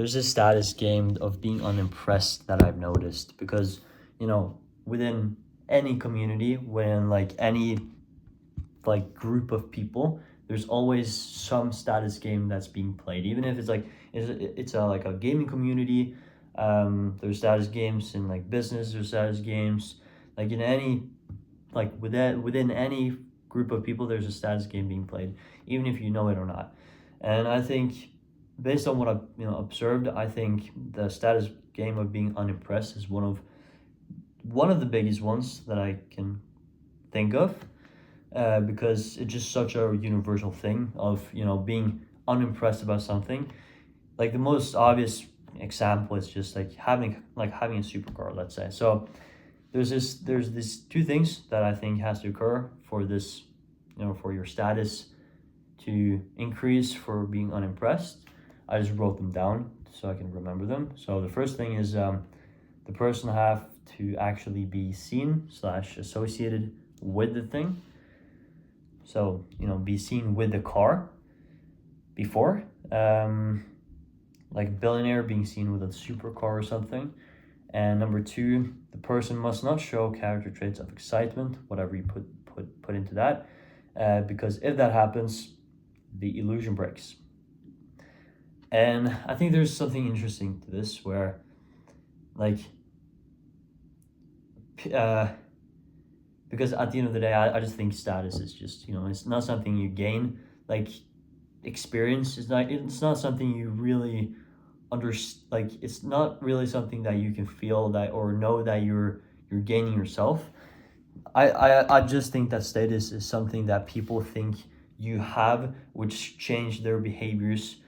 there's this status game of being unimpressed that I've noticed, because within any community, when like any like group of people, there's always some status game that's being played, even if it's like it's a like a gaming community. There's status games in like business, there's status games like in any, like within any group of people, there's a status game being played, even if you know it or not. And I think, based on what I've observed, I think the status game of being unimpressed is one of the biggest ones that I can think of, because it's just such a universal thing of being unimpressed about something. Like the most obvious example is just like having a supercar, let's say. So there's these two things that I think has to occur for this, for your status to increase for being unimpressed. I just wrote them down so I can remember them. So the first thing is the person have to actually be seen / associated with the thing. So be seen with the car before, like a billionaire being seen with a supercar or something. And number two, the person must not show character traits of excitement, whatever you put into that, because if that happens, the illusion breaks. And I think there's something interesting to this, where like because at the end of the day, I just think status is just it's not something you gain. Like experience is not, it's not something you really like it's not really something that you can feel that or know that you're gaining yourself. I just think that status is something that people think you have, which change their behaviors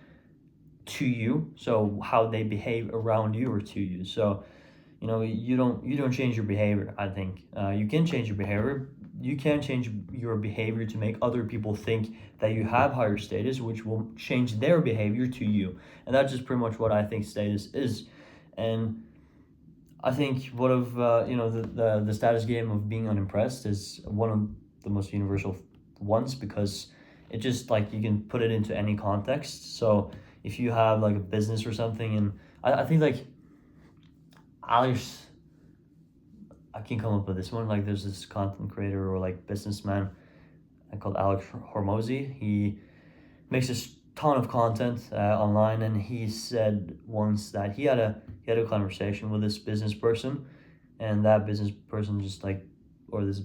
to you, so how they behave around you or to you. So you don't change your behavior. I think you can change your behavior. You can change your behavior to make other people think that you have higher status, which will change their behavior to you. And that's just pretty much what I think status is. And I think one of the status game of being unimpressed is one of the most universal ones, because it just like you can put it into any context. So if you have like a business or something, and I think like Alex, I can come up with this one. Like there's this content creator or like businessman called Alex Hormozy. He makes a ton of content online, and he said once that he had a conversation with this business person, and that business person just like, or this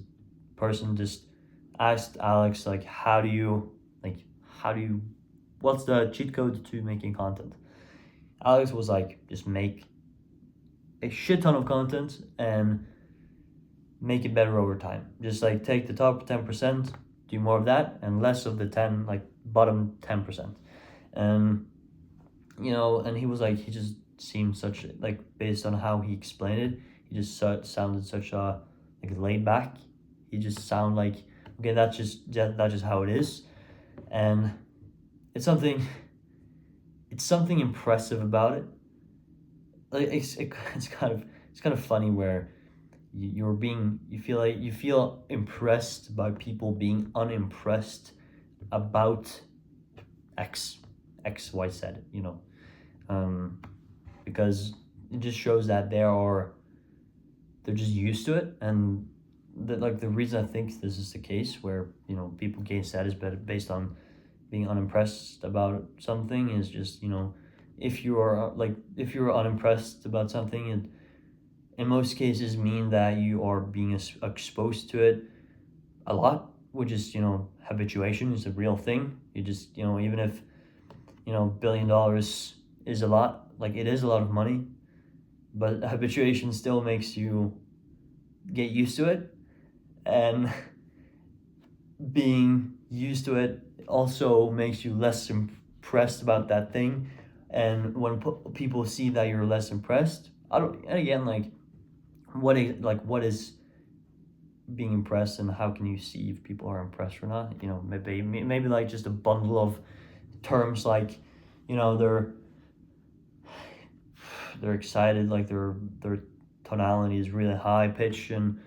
person just asked Alex like, how do you what's the cheat code to making content? Alex was like, just make a shit ton of content and make it better over time. Just like take the top 10%, do more of that, and less of the bottom 10%. And and he was like, he just seemed such like, based on how he explained it, he just sounded such a like laid back. He just sounded like, okay, that's just how it is. And it's something impressive about it. Like it's kind of funny, where you feel impressed by people being unimpressed about X, Y, Z, because it just shows that they're just used to it. And the reason I think this is the case, where people gain status based on being unimpressed about something, is just if you're unimpressed about something, it in most cases mean that you are being exposed to it a lot, which is habituation is a real thing. You just even if $1 billion is a lot, like it is a lot of money, but habituation still makes you get used to it, and being used to it also makes you less impressed about that thing. And when people see that you're less impressed, what is being impressed, and how can you see if people are impressed or not? Maybe like just a bundle of terms, like they're excited, like their tonality is really high pitch, and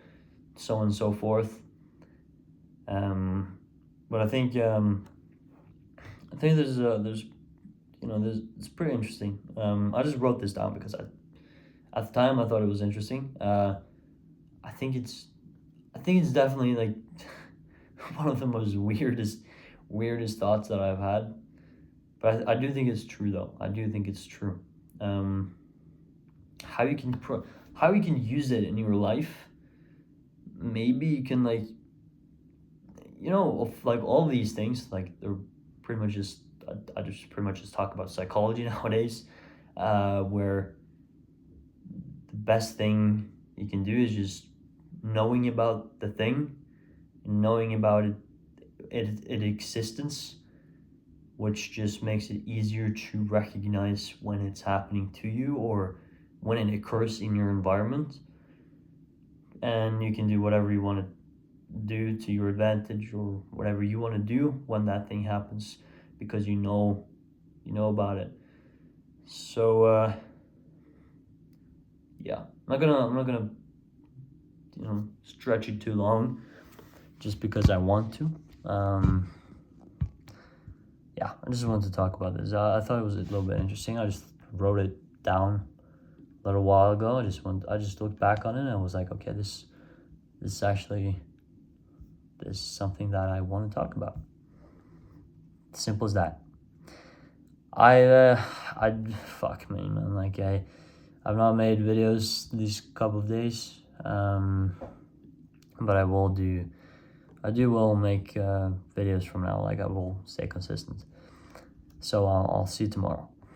so on and so forth. But I think there's it's pretty interesting. I just wrote this down because at the time I thought it was interesting. I think it's definitely like one of the most weirdest thoughts that I've had. But I do think it's true though. I do think it's true. Um, how you can how you can use it in your life. Maybe you can like of like all these things like they're pretty much just I just pretty much just talk about psychology nowadays, where the best thing you can do is just knowing about the thing, knowing about its existence, which just makes it easier to recognize when it's happening to you or when it occurs in your environment. And you can do whatever you want to do to your advantage or whatever you want to do when that thing happens because you know about it. So yeah, I'm not gonna stretch it too long just because I want to. Yeah, I just wanted to talk about this. I thought it was a little bit interesting. I just wrote it down a little while ago. I just looked back on it and I was like, okay, this is actually this is something that I want to talk about. Simple as that. I fuck me, man. Like I've not made videos these couple of days, but I will do. Will make videos from now. Like I will stay consistent. So I'll see you tomorrow.